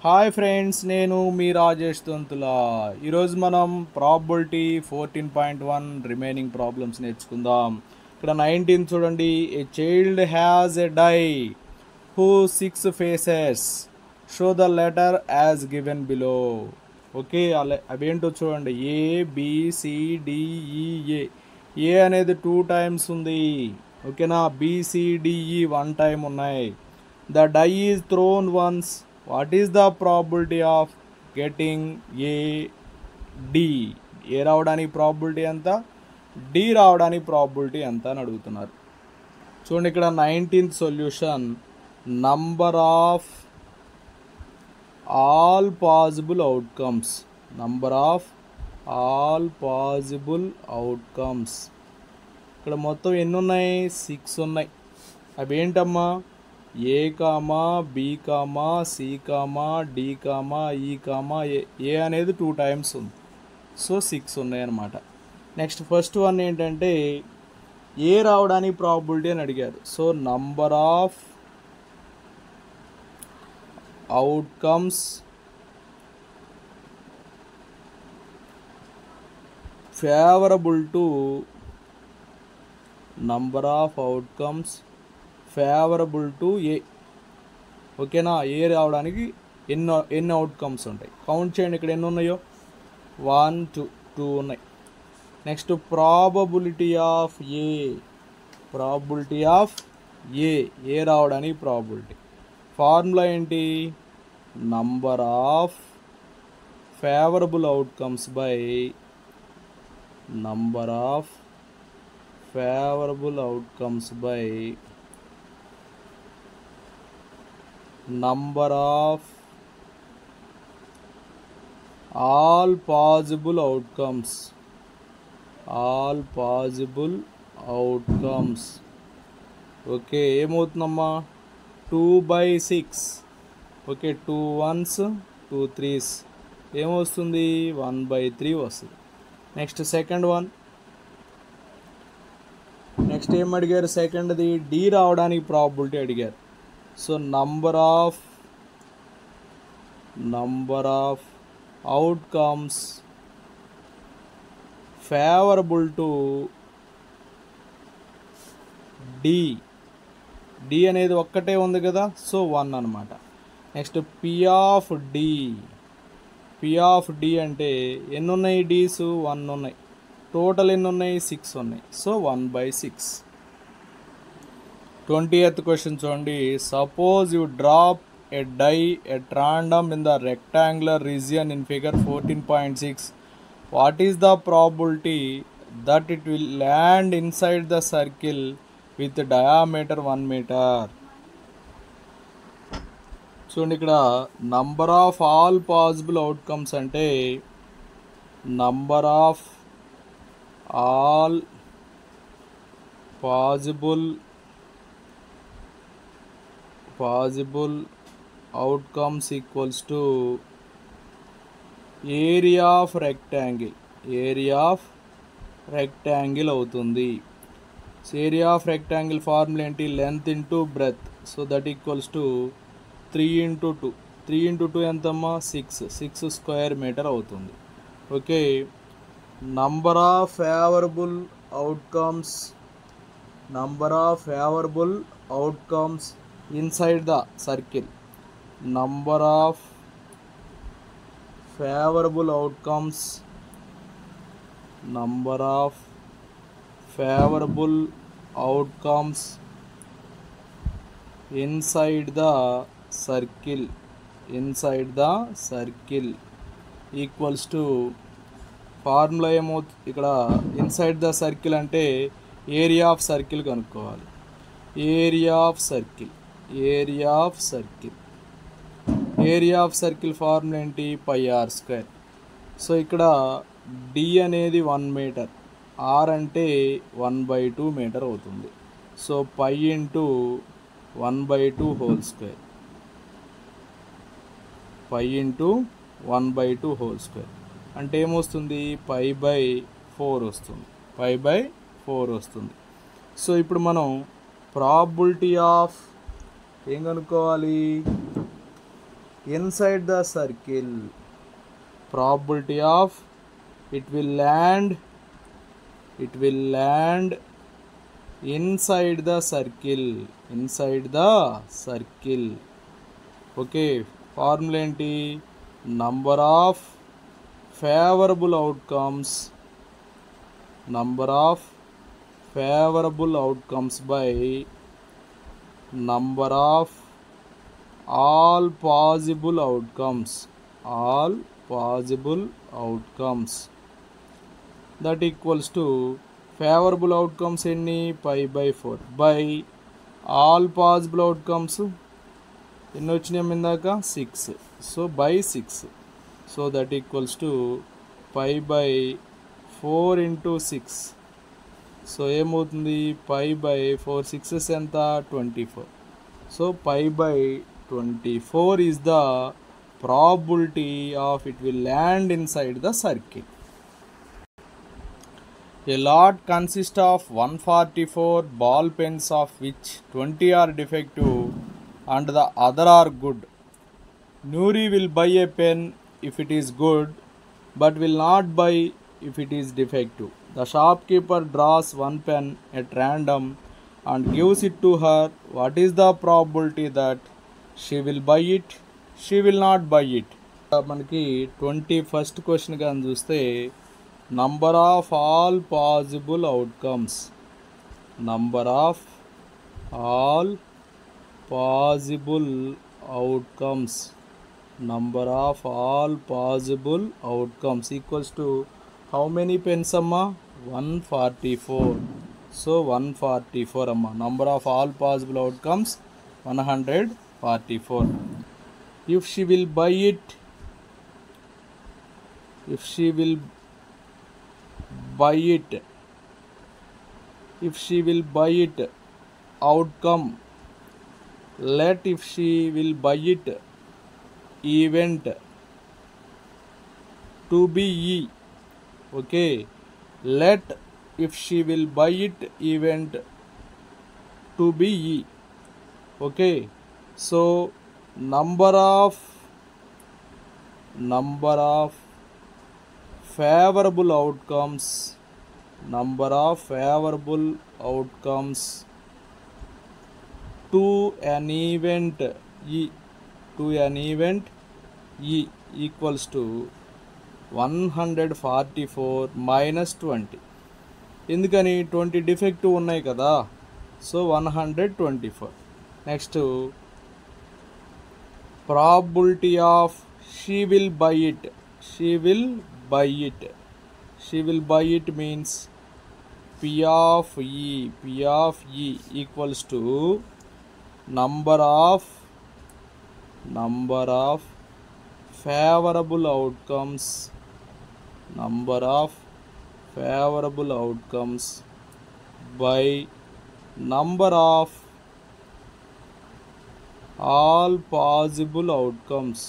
Hi friends, నేను మీ రాజేష్ తొంతుల. ఈరోజు మనం ప్రాబబిలిటీ 14.1 రిమైనింగ్ ప్రాబ్లమ్స్ నేర్చుకుందాం. ఇక్కడ 19 చూడండి. A child has a die who 6 faces, show the letter as given below. Okay, అవేంటో చూడండి. ABCDEA. ఏ అనేది 2 టైమ్స్ ఉంది, ఓకేనా. BCDE 1 టైం ఉన్నాయి. The die is thrown once. What is the probability of getting D? A రావడానికి probability ఎంత, D రావడానికి probability ఎంత అని అడుగుతున్నారు. చూడండి, ఇక్కడ 19th solution. Number of all possible outcomes. Number of all possible outcomes. ఇక్కడ మొత్తం ఎన్ని ఉన్నాయి? 6 ఉన్నాయి. అవి ఏంటమ్మా? A, B, C, D, E, A అనేది 2 టైమ్స్ ఉంది. సో 6 ఉన్నాయి అన్నమాట. నెక్స్ట్ ఫస్ట్ వన్ ఏంటంటే ఏ రావడానికి ప్రాబిలిటీ అని అడిగారు. So number of outcomes favourable to number of outcomes favourable to A. ఓకేనా. ఏ రావడానికి ఎన్ని అవుట్కమ్స్ ఉంటాయి కౌంట్ చేయండి. ఇక్కడ ఎన్ని ఉన్నాయో? 1 2 ఉన్నాయి. Next probability of A. Probability of A రావడానికి ప్రాబిలిటీ ఫార్ములా ఏంటి? Number of favourable outcomes by number of favourable outcomes by number of all possible outcomes. all possible outcomes. Okay, ఏమవుతుందమ్మా? 2/6. ఓకే, 2 1s 2 3s ఏమొస్తుంది? 1/3 వస్తుంది. Next second one. Next ఏం అడిగారు? సెకండ్ది D రావడానికి probability అడిగారు. So number of outcomes favorable to D. అనేది ఒక్కటే ఉంది కదా, సో 1 అన్నమాట. నెక్స్ట్ P ఆఫ్ D అంటే ఎన్ని ఉన్నాయి? D's 1 ఉన్నాయి. టోటల్ ఎన్ని ఉన్నాయి? 6 ఉన్నాయి. సో 1/6. 20th క్వశ్చన్ చూడండి. Suppose you drop a die at random in the rectangular region in figure 14.6. What is the probability that it will land inside the circle with diameter 1 metre? చూడండి, ఇక్కడ number of all possible outcomes అంటే number of all possible outcomes equals to area of rectangle అవుతుంది. So area of rectangle formula ఏంటి? Length into breadth. So that equals to 3 × 2. 3 × 2 ఎంతమ్మా? 6 square metre అవుతుంది. Okay, number of favourable outcomes inside the circle. Number of favorable outcomes inside the circle equals to formula ఏమవుతుంది? ఇక్కడ inside the circle అంటే area of circle కనుక్కోవాలి. Area of circle formula ఏంటి? πr². So ఇక్కడ D అనేది 1 metre, R అంటే 1/2 metre అవుతుంది. So π × 1/2 whole square. అంటే ఏమొస్తుంది? π/4 వస్తుంది. సో ఇప్పుడు మనం ప్రాబిలిటీ ఆఫ్ ఏం కనుక్కోవాలి? inside the circle. Probability of it will land inside the circle. Okay, formula ఏంటి? number of favorable outcomes by number of all possible outcomes that equals to favorable outcomes ఎన్ని pi by 4 by all possible outcomes ఎన్ని వచ్చినాయి ఇందాక 6, so by 6, so that equals to pi by 4 into 6, so ఏమవుతుంది pi by 4 6s ఎంత 24, so pi by 24 is the probability of it will land inside the circle. A lot consists of 144 ball pens, of which 20 are defective and the other are good. Nuri will buy a pen if it is good, but will not buy if it is defective. The shopkeeper draws one pen at random and gives it to her. What is the probability that she will buy it? She will not buy it. మనకి 21st question కానీ చూస్తే number of all possible outcomes equals to how many pens అమ్మా 144, so 144 అమ్మా. Number of all possible outcomes 144. if she will buy it outcome, let if she will buy it event to be E. Okay, let if she will buy it event to be E. Okay, so number of favorable outcomes to an event E equals to 144 minus 20. ఎందుకని 20 defective ఉన్నాయి కదా, so 124. Next probability of she will buy it means P of E equals to number of favorable outcomes by number of all possible outcomes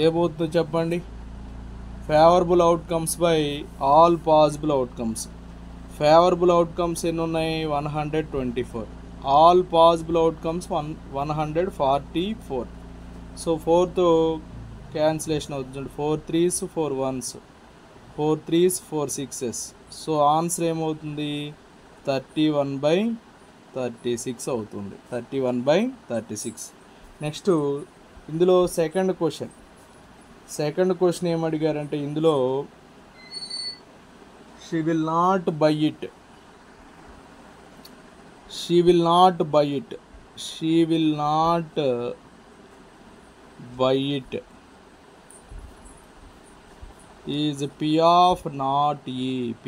ఏమవుతుందో చెప్పండి. Favourable outcomes by all possible outcomes. Favourable outcomes ఎన్ని ఉన్నాయి 124, all possible outcomes 144. So 4తో cancellation అవుతుంది, 4 3s 4 1s, 4 3s 4 6s. So answer ఏమవుతుంది 31/36 అవుతుంది, 31/36. Next ఇందులో second question ఏమడిగారంటే ఇందులో she will not buy it is P of not E. P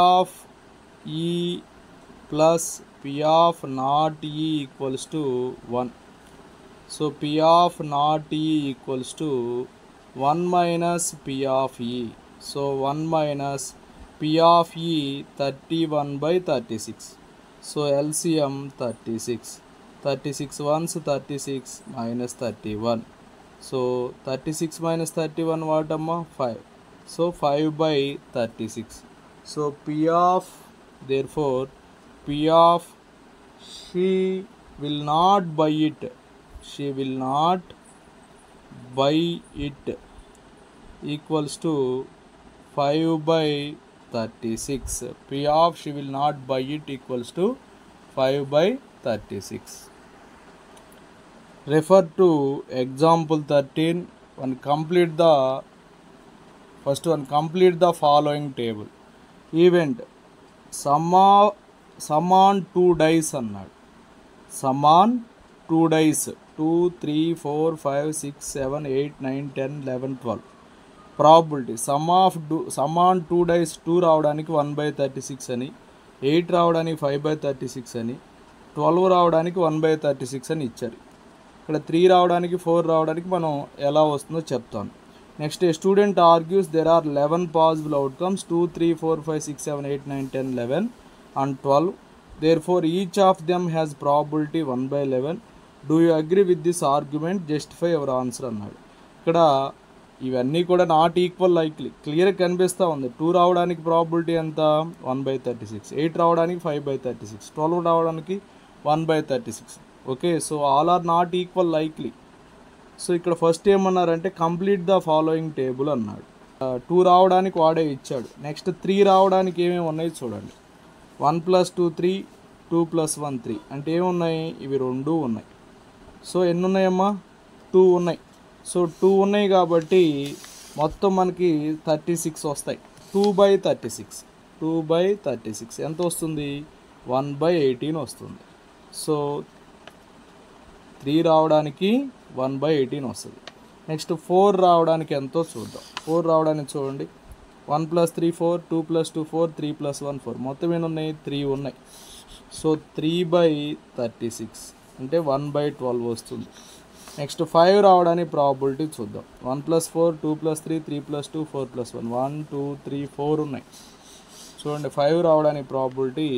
of E plus P of not E equals to 1. So P of not E equals to 1 minus P of E. So 1 minus P of E 31/36. So LCM 36. 36 ones 36 minus 31. So 36 minus 31 what amma 5. So 5/36. So P of, therefore P of she will not buy it. She will not buy it equals to 5 by 36. P of she will not buy it equals to 5 by 36. Refer to example 13. Complete the following table. Event sum on 2 dice అన్నాడు. Sum on 2 dice 2, 3, 4, 5, 6, 7, 8, 9, 10, 11, 12. Probability sum on 2 dice 2 రావడానికి 1 by 36 అని, 8 రావడానికి 5 by 36 అని, 12 రావడానికి 1 by 36 అని ఇచ్చారు. ఇక్కడ 3 రావడానికి 4 రావడానికి మనం ఎలా వస్తుందో చెప్తాను. Next a student argues there are 11 possible outcomes 2, 3, 4, 5, 6, 7, 8, 9, 10, 11 and 12. Therefore each of them has probability 1 by 11. Do you agree with this argument? Justify your answer అన్నాడు. ఇక్కడ ఇవన్నీ కూడా నాట్ ఈక్వల్ లైక్లీ క్లియర్గా కనిపిస్తూ ఉంది. 2 రావడానికి ప్రాబిలిటీ ఎంత 1 by 36, 8 రావడానికి 5 by 36, 12 రావడానికి 1 by 36. Okay, so all are not equal likely. So ఇక్కడ ఫస్ట్ ఏమన్నారంటే కంప్లీట్ ద ఫాలోయింగ్ టేబుల్ అన్నాడు. 2 రావడానికి వాడే ఇచ్చాడు. నెక్స్ట్ 3 రావడానికి ఏమేమి ఉన్నాయి చూడండి. 1 + 2 3, 2 + 1 3 అంటే ఏమున్నాయి, ఇవి 2 ఉన్నాయి. సో ఎన్ని ఉన్నాయమ్మా, 2 ఉన్నాయి. సో 2 ఉన్నాయి కాబట్టి మొత్తం మనకి 36 వస్తాయి. 2 by 36, 2 by 36 ఎంత వస్తుంది, 1 by 18 వస్తుంది. సో 3 రావడానికి 1 by 18 వస్తుంది. నెక్స్ట్ 4 రావడానికి ఎంతో చూద్దాం. 4 రావడానికి చూడండి, 1 + 3 4, 2 + 2 4, 3 + 1 4 మొత్తం ఎన్ని ఉన్నాయి, 3 ఉన్నాయి. సో 3 by 36 అంటే 1 by 12 వస్తుంది. నెక్స్ట్ 5 రావడానికి ప్రాబిలిటీ చూద్దాం. 1 + 4, 2 + 3, 3 + 2, 4 + 1 1, 2, 3, 4 ఉన్నాయి. చూడండి 5 రావడానికి ప్రాబిలిటీ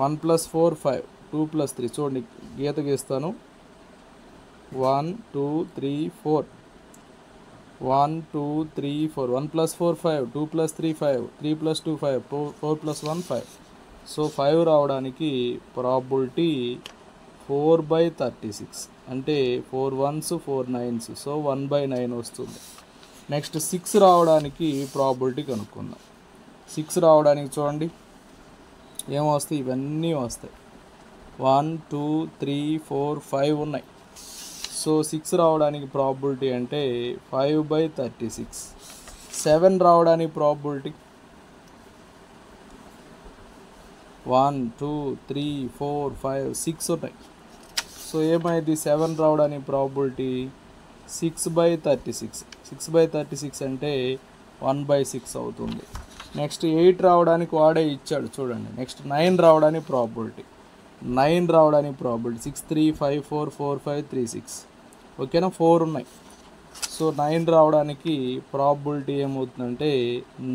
1 + 4 5, 2 + 3 చూడండి గీత గీస్తాను. 1, 2, 3, 4 1, 2, 3, 4 1 + 4 5, 2 + 3 5, 3 + 2 5, 4 + 1 5. సో 5 రావడానికి ప్రాబిలిటీ 4 by 36 అంటే 4 1s 4 9s. సో 1 by 9 వస్తుంది. నెక్స్ట్ 6 రావడానికి ప్రాబిలిటీ కనుక్కుందాం. 6 రావడానికి చూడండి ఏమొస్తాయి, ఇవన్నీ వస్తాయి. 1, 2, 3, 4, 5 ఉన్నాయి. సో 6 రావడానికి ప్రాబిలిటీ అంటే 5 by 36. 7 రావడానికి ప్రాబిలిటీ 1, 2, 3, 4, 5, 6 ఉన్నాయి. సో ఏమైంది, 7 రావడానికి ప్రాబిలిటీ 6 by 36. 6 by 36 అంటే 1 by 6 అవుతుంది. నెక్స్ట్ 8 రావడానికి వాడే ఇచ్చాడు చూడండి. నెక్స్ట్ 9 రావడానికి ప్రాబిలిటీ 6 3 5 4 4 5 3 6. ఓకేనా, 4 ఉన్నాయి. సో 9 రావడానికి ప్రాబిలిటీ ఏమవుతుందంటే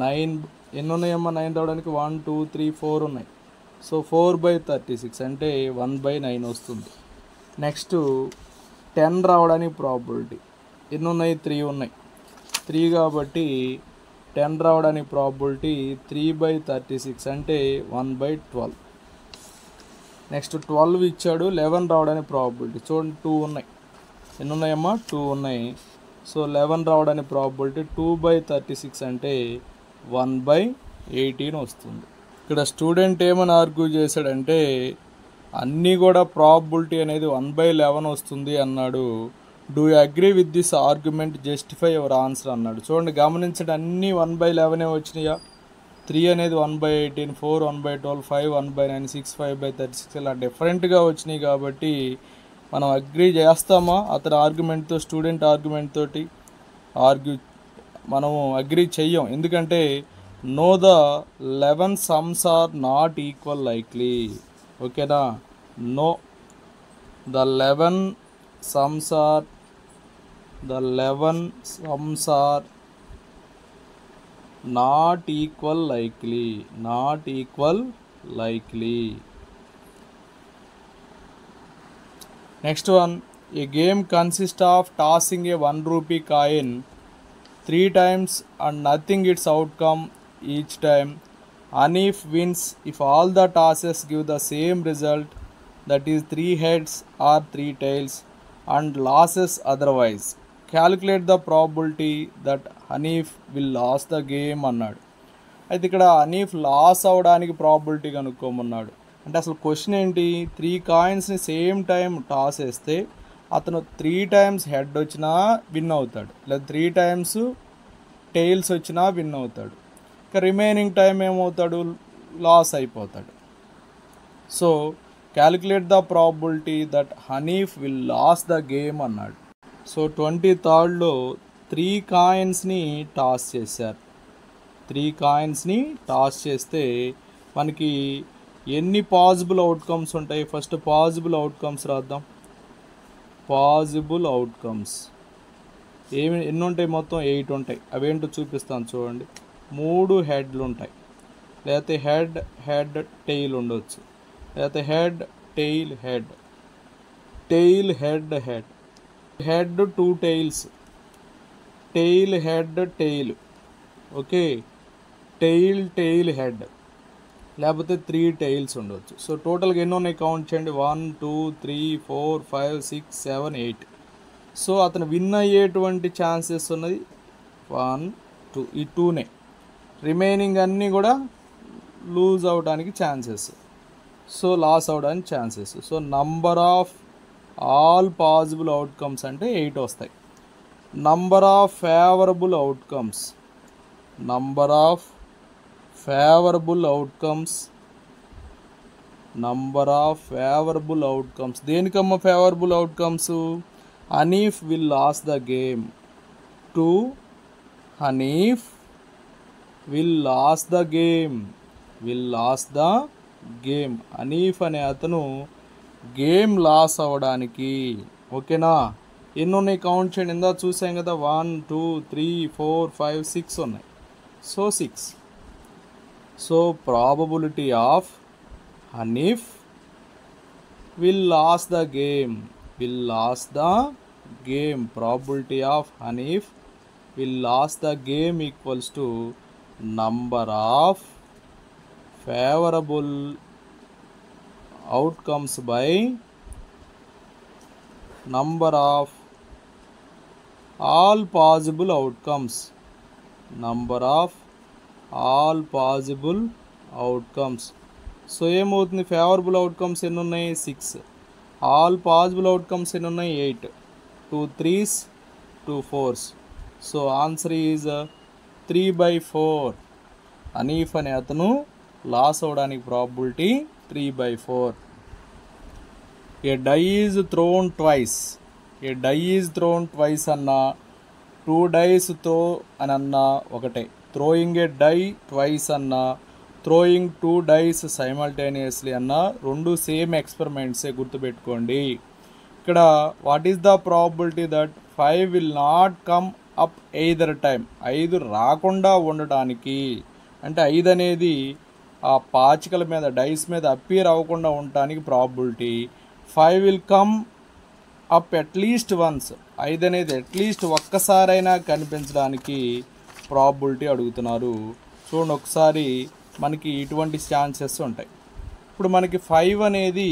9 ఎన్ని ఉన్నాయమ్మా, 9 రావడానికి 1 2 3 4 ఉన్నాయి. సో 4 by 36 అంటే 1 by 9 వస్తుంది. నెక్స్ట్ 10 రావడానికి ప్రాబిలిటీ ఎన్ని ఉన్నాయి, 3 ఉన్నాయి. 3 కాబట్టి 10 రావడానికి ప్రాబిలిటీ 3 by 36 అంటే 1 by 12. నెక్స్ట్ 12 ఇచ్చాడు. 11 రావడానికి ప్రాబిలిటీ చూడండి 2 ఉన్నాయి. ఎన్ని ఉన్నాయమ్మా, 2 ఉన్నాయి. సో 11 రావడానికి ప్రాబిలిటీ 2 by 36 అంటే 1 by 18 వస్తుంది. ఇక్కడ స్టూడెంట్ ఏమని ఆర్గ్యూ చేశాడంటే అన్నీ కూడా ప్రాబిలిటీ అనేది 1 by 11 వస్తుంది అన్నాడు. Do you agree with this argument, justify your answer అన్నాడు. చూడండి గమనించండి, అన్నీ 1 by 11 వచ్చినాయా. 3 అనేది 1 by 18, 4 1 by 12, 5 1 by 9, 6 5 by 36 ఇలా డిఫరెంట్గా వచ్చినాయి. కాబట్టి మనం అగ్రీ చేస్తామా అతని ఆర్గ్యుమెంట్తో, స్టూడెంట్ ఆర్గ్యుమెంట్ తోటి మనము అగ్రీ చెయ్యం. ఎందుకంటే no the 11 sums are not equal likely. ఓకేనా, no the 11 sums are not equal likely. Next one, a game consists of tossing a 1 rupee coin 3 times and nothing its outcome each time. Hanif wins if all the tosses give the same result, that is 3 heads or 3 tails, and losses otherwise. Calculate the probability that Hanif will lose the game అన్నాడు. అయితే ఇక్కడ Hanif loss అవడానికి probability కనుక్కోమన్నాడు. అంటే అసలు question ఏంటి, 3 కాయిన్స్ని same time toss వేస్తే అతను 3 times head వచ్చినా విన్ అవుతాడు, లేదా 3 టైమ్స్ టెయిల్స్ వచ్చినా విన్ అవుతాడు. ఇక రిమైనింగ్ టైం ఏమవుతాడు, లాస్ అయిపోతాడు. So calculate the probability that Hanif will loss the game అన్నాడు. సో 23rd 3 కాయిన్స్ని టాస్ చేశారు. 3 కాయిన్స్ని టాస్ చేస్తే మనకి ఎన్ని పాసిబుల్ అవుట్కమ్స్ ఉంటాయి? ఫస్ట్ పాసిబుల్ అవుట్కమ్స్ రాద్దాం. పాసిబుల్ అవుట్కమ్స్ ఎన్ని ఉంటాయి? మొత్తం 8 ఉంటాయి. అవేంటో చూపిస్తాను చూడండి. 3 హెడ్లు ఉంటాయి, లేకపోతే హెడ్ హెడ్ టెయిల్ ఉండొచ్చు, లేకపోతే head tail head, tail head head, head 2 tales, tail head tail, okay, tail tail head, లేకపోతే 3 టెయిల్స్ ఉండవచ్చు. సో టోటల్గా ఎన్ని ఉన్నాయి కౌంట్ చేయండి. 1 2 3 4 5 6 7 8. సో అతను విన్ అయ్యేటువంటి ఛాన్సెస్ ఉన్నది 1 2, ఈ 2నే. రిమైనింగ్ అన్నీ కూడా లూజ్ అవడానికి ఛాన్సెస్, సో లాస్ అవడానికి chances. So number of all possible outcomes అంటే 8 వస్తాయి. Number of favourable outcomes, number of favourable outcomes, number of favourable outcomes. దేనికమ్మ favourable outcomes? Hanif will loss the game. 2 Hanif will loss the game, will loss the game. Hanif అనే అతను game loss అవ్వడానికి, ఓకేనా? ఎన్ని ఉన్నాయి count చేయండి. ఇందా చూసాం కదా, 1 2 3 4 5 6 ఉన్నాయి. So 6. So probability of Hanif will loss the game, will loss the game, probability of Hanif will loss the game equals to number of favourable outcomes by number of all possible outcomes, number of all possible outcomes. So ఏమవుతుంది, favourable outcomes ఎన్ని ఉన్నాయి? 6. All possible outcomes ఎన్ని ఉన్నాయి? 8. 2 3s 2 4s. So answer is 3/4. Hanif అనే అతను loss అవడానికి probability 3/4. A die is thrown twice, a die is thrown twice అన్నా, 2 dice throw అని అన్నా ఒకటే. థ్రోయింగ్ ఏ డై ట్వైస్ అన్నా, థ్రోయింగ్ 2 డైస్ సైమల్టేనియస్లీ అన్నా, 2 సేమ్ ఎక్స్పెరిమెంట్సే, గుర్తుపెట్టుకోండి. ఇక్కడ what is the probability that 5 will not come up either time, 5 రాకుండా ఉండటానికి, అంటే 5 అనేది ఆ పాచికల మీద, డైస్ మీద అపియర్ అవ్వకుండా ఉండటానికి probability. 5 will come up at least once, 5 అనేది అట్లీస్ట్ ఒక్కసారైనా కనిపించడానికి ప్రాబిలిటీ అడుగుతున్నారు. చూడండి ఒకసారి, మనకి ఇటువంటి ఛాన్సెస్ ఉంటాయి. ఇప్పుడు మనకి 5 అనేది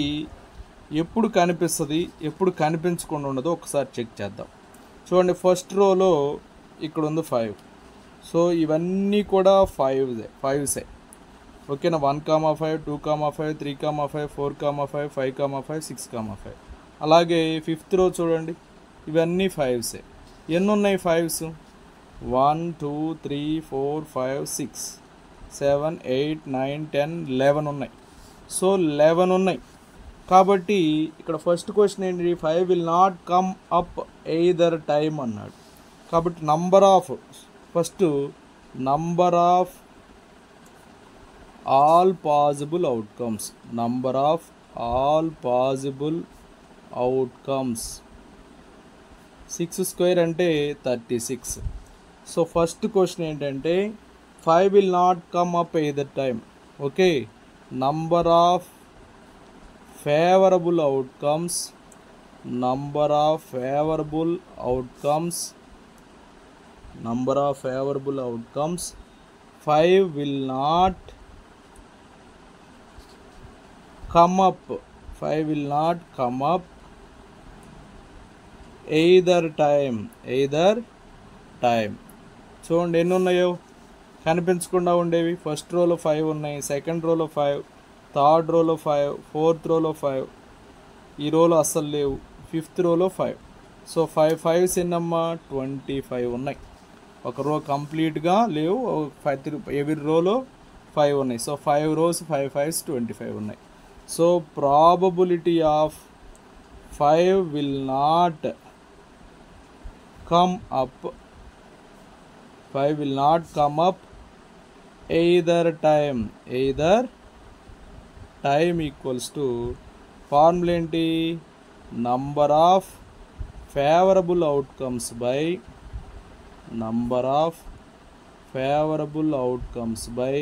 ఎప్పుడు కనిపిస్తుంది, ఎప్పుడు కనిపించకుండా ఉండదో ఒకసారి చెక్ చేద్దాం. చూడండి, ఫస్ట్ రోలో ఇక్కడ ఉంది 5. సో ఇవన్నీ కూడా 5సే, ఓకేనా? 1, 5, 2, 5, 3, 5, 4, 5, 5, 5, 6, 5. అలాగే 5th రో చూడండి, ఇవన్నీ 5సే. ఎన్ని ఉన్నాయి 5s? 1 2 3 4 5 6 7 8 9 10 11 ఉన్నాయి. సో 11 ఉన్నాయి. కాబట్టి ఇక్కడ ఫస్ట్ క్వశ్చన్ ఏంటి, 5 will not come up either time అన్నాడు. కాబట్టి number of, first number of all possible outcomes, number of all possible outcomes. 6 square అంటే 36. సో ఫస్ట్ క్వశ్చన్ ఏంటంటే 5 will not come up either time, okay. Number of favourable outcomes, number of favourable outcomes, number of favourable outcomes, 5 will not come up. 5 will not come up either time. చూడండి ఎన్ని ఉన్నాయో కనిపించకుండా ఉండేవి. First రోలో 5 ఉన్నాయి, second రోలో 5, third రోలో 5, fourth రోలో 5, ఈ రోలో అస్సలు లేవు, ఫిఫ్త్ రోలో 5. సో 5 5s ఎన్నమ్మా 25 ఉన్నాయి. ఒక రో కంప్లీట్గా లేవు, ఎవ్రీ రోలో 5 ఉన్నాయి. సో 5 rows 5 5s 25 ఉన్నాయి. So probability of 5 will not come up. 5 will not come up either time equals to formula ఏంటి, number of favorable outcomes by number of favorable outcomes by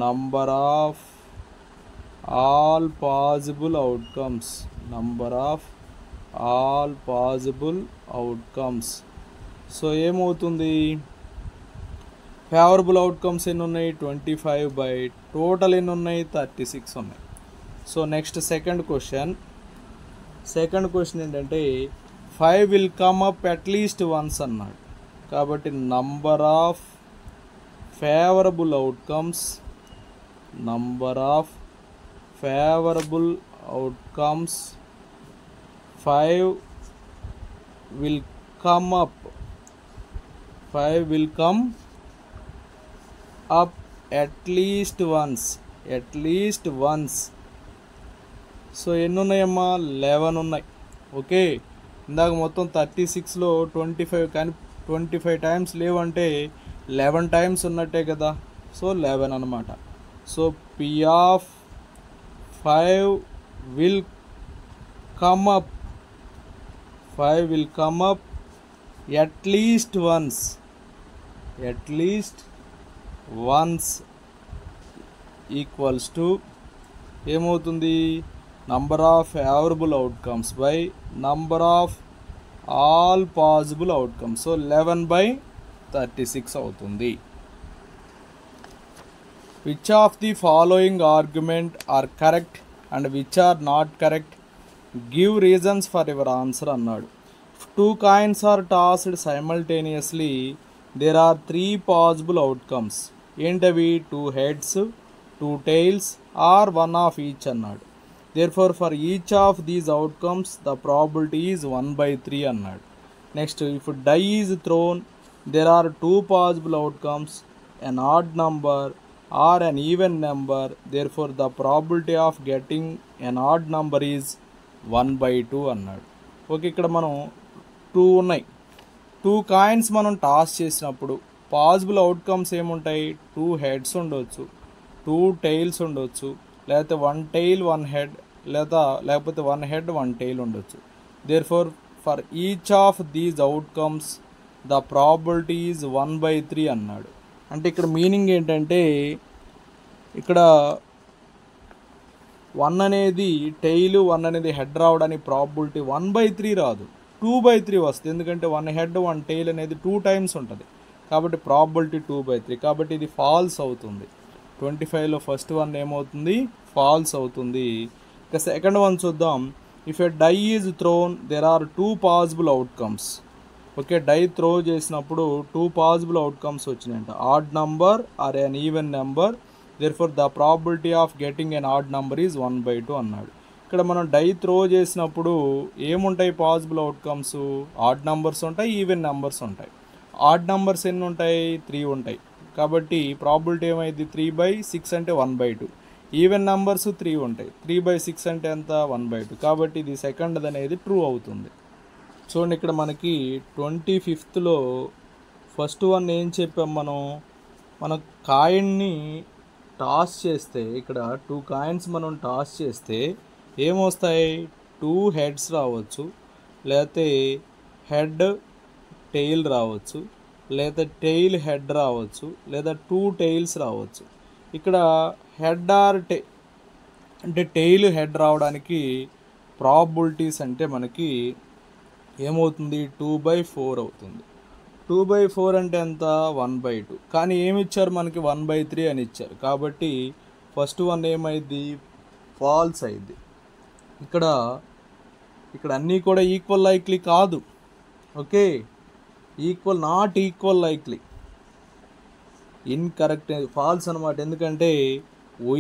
number of all possible outcomes, number of all possible outcomes. So ఏమవుతుంది, favourable outcomes ఎన్ని ఉన్నాయి 25 by total ఎన్ని ఉన్నాయి 36 ఉన్నాయి. So next second question ఏంటంటే 5 will come up at least once అన్నాడు. కాబట్టి number of favourable outcomes 5 will come up at least once. So ఎన్ని ఉన్నాయమ్మా 11 ఉన్నాయి. ఓకే, ఇందాక మొత్తం 36లో 25 కానీ 25 టైమ్స్ లేవంటే 11 టైమ్స్ ఉన్నట్టే కదా. సో 11 అనమాట. So P of 5 will come up at least once equals to ఏమవుతుంది, number of favourable outcomes by number of all possible outcomes. So 11/36 అవుతుంది. Which of the following argument are correct and which are not correct, give reasons for your answer అన్నాడు. 2 coins are tossed simultaneously, there are 3 possible outcomes. ఏంటవి, 2 heads, 2 tails or 1 of each అన్నాడు. therefore for each of these outcomes the probability is 1/3 అన్నాడు. Next if die is thrown, there are 2 possible outcomes, an odd number or an even number, therefore the probability of getting an odd number is 1/2 అన్నాడు. Okay, ఇక్కడ మనం 2 ఉన్నాయి. 2 coins మనం toss చేసినప్పుడు possible outcomes ఏముంటాయి, 2 heads ఉండవచ్చు, 2 tiles ఉండవచ్చు, లేకపోతే 1 tail 1 head, లేకపోతే 1 head 1 tail ఉండొచ్చు. therefore for each of these outcomes the probability is 1/3 అన్నాడు. అంటే ఇక్కడ మీనింగ్ ఏంటంటే, ఇక్కడ 1 అనేది టైలు 1 అనేది హెడ్ రావడానికి ప్రాబిలిటీ 1/3 రాదు, 2/3 వస్తుంది. ఎందుకంటే 1 head 1 tail అనేది 2 times ఉంటుంది. కాబట్టి ప్రాబిలిటీ 2/3. కాబట్టి ఇది ఫాల్స్ అవుతుంది. 25లో ఫస్ట్ వన్ ఏమవుతుంది, ఫాల్స్ అవుతుంది. ఇక సెకండ్ వన్ చూద్దాం. If a die is thrown there are 2 possible outcomes. Okay, die throw చేసినప్పుడు 2 possible outcomes వచ్చినాయంట, odd number or an even number. therefore the probability of getting an odd number is 1/2 అన్నాడు. ఇక్కడ మనం die throw చేసినప్పుడు ఏముంటాయి possible outcomes, odd numbers ఉంటాయి, even numbers ఉంటాయి. Odd numbers ఎన్ని ఉంటాయి, 3 ఉంటాయి. కాబట్టి ప్రాబిలిటీ ఏమైంది, 3/6 అంటే 1/2. ఈవెన్ నెంబర్స్ 3 ఉంటాయి, 3/6 అంటే ఎంత, 1/2. కాబట్టి ఇది సెకండ్ అనేది ట్రూ అవుతుంది. చూడండి, ఇక్కడ మనకి 25లో ఫస్ట్ వన్ ఏం చెప్పాం, మన కాయిన్ని టాస్ చేస్తే, ఇక్కడ 2 కాయిన్స్ మనం టాస్ చేస్తే ఏమొస్తాయి, 2 heads రావచ్చు, లేకపోతే హెడ్ టెయిల్ రావచ్చు, లేదా టెయిల్ హెడ్ రావచ్చు, లేదా 2 tails రావచ్చు. ఇక్కడ హెడ్ ఆర్ అంటే టెయిల్ హెడ్ రావడానికి ప్రాబిలిటీస్ అంటే మనకి ఏమవుతుంది, 2/4 అవుతుంది. 2/4 అంటే ఎంత, 1/2. కానీ ఏమి ఇచ్చారు మనకి, 1/3 అని ఇచ్చారు. కాబట్టి ఫస్ట్ వన్ ఏమైంది, ఫాల్స్ అయింది. ఇక్కడ అన్నీ కూడా ఈక్వల్ లైక్లీ కాదు. Okay, not equal likely, incorrect, false అనమాట. ఎందుకంటే we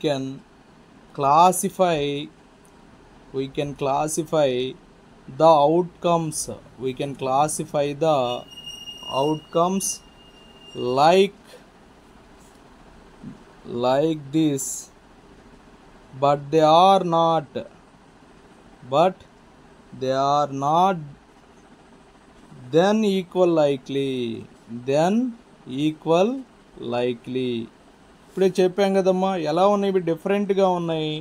can classify the outcomes like this, but they are not then equal likely. ఇప్పుడే చెప్పాం కదమ్మా, ఎలా ఉన్నాయి ఇవి, డిఫరెంట్గా ఉన్నాయి,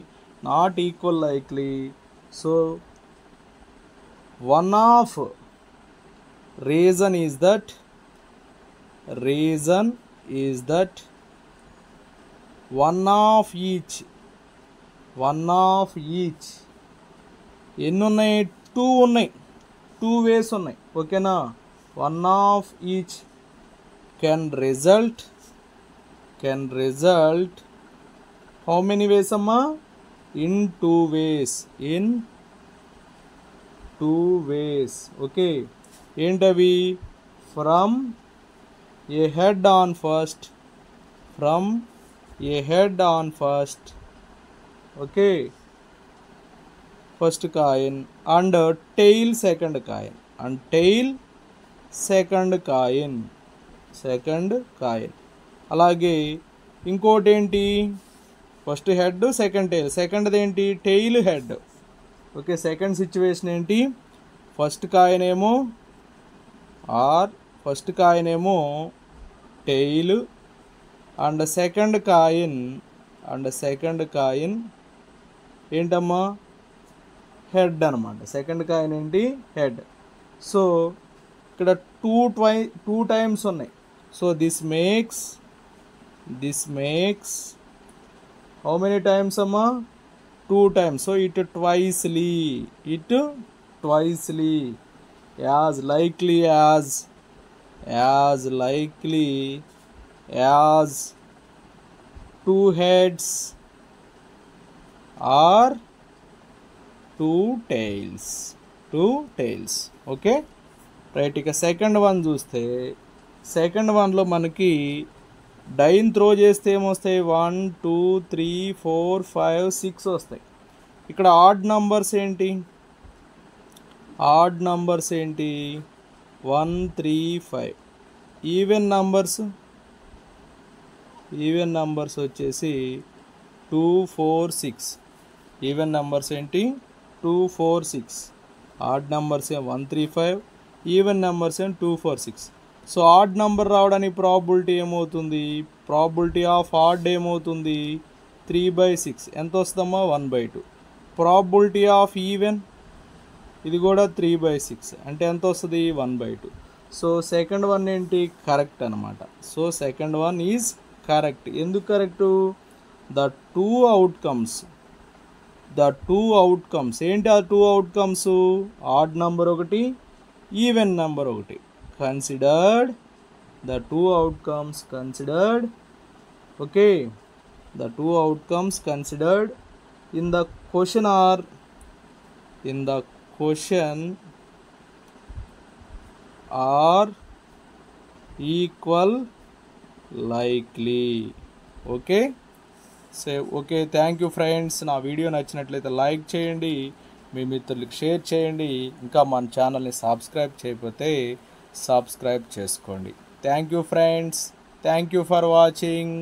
not equal likely. So one of reason is that one of each ఎన్ని ఉన్నాయి, 2 ఉన్నాయి, 2 ways ఉన్నాయి. ఓకేనా, one of each can result how many ways అమ్మా, in 2 ways. ఓకే, ఏంటవి, from A head on first, okay, first coin, and tail second coin. అలాగే ఇంకోటి ఏంటి, ఫస్ట్ హెడ్, సెకండ్ టెయిల్, సెకండ్ది ఏంటి, tail head. Okay, second situation ఏంటి, first coin ఏమో tail, and second coin ఏంటమ్మా, హెడ్ అనమాట. సెకండ్ కాయిన్ ఏంటి, హెడ్. సో ఇక్కడ 2 టైమ్స్ ఉన్నాయి. So this makes how many times అమ్మా, 2 times. So it twicely as likely as 2 heads or 2 tails. Okay, right. ఇక second one చూస్తే, second వన్లో మనకి డైన్ త్రో చేస్తే ఏమొస్తాయి, 1 2 3 4 5 6 వస్తాయి. ఇక్కడ ఆడ్ నంబర్స్ ఏంటి, 1 3 5. ఈవెన్ నంబర్స్ వచ్చేసి 2 4 6. ఈవెన్ నంబర్స్ ఏంటి, 2 4 6. Add numbers 1 3 5, even numbers 2 4 6. So odd number రావడానికి ప్రాబిలిటీ ఏమవుతుంది, ప్రాబిలిటీ ఆఫ్ ఆడ్ ఏమవుతుంది, 3/6. ఎంత వస్తుందమ్మా, 1/2. ప్రాబిలిటీ ఆఫ్ ఈవెన్ ఇది కూడా 3/6, అంటే ఎంత వస్తుంది, 1/2. సో సెకండ్ వన్ ఏంటి, కరెక్ట్ అనమాట. So second one is correct. ఎందుకు కరెక్టు, ద టూ అవుట్కమ్స్ ఏంటి, ఆ 2 అవుట్కమ్స్, ఆడ్ నంబర్ ఒకటి, ఈవెన్ నంబర్ ఒకటి. Considered the 2 outcomes considered. Okay, the 2 outcomes considered in the question are equal likely. Okay, so okay, thank you friends. నా video నచ్చినట్లయితే like చేయండి, మీ మిత్రులకు share చేయండి. ఇంకా మన ఛానల్ని సబ్స్క్రైబ్ చేయకపోతే సబ్స్క్రైబ్ చేసుకోండి. Thank you friends, thank you for watching.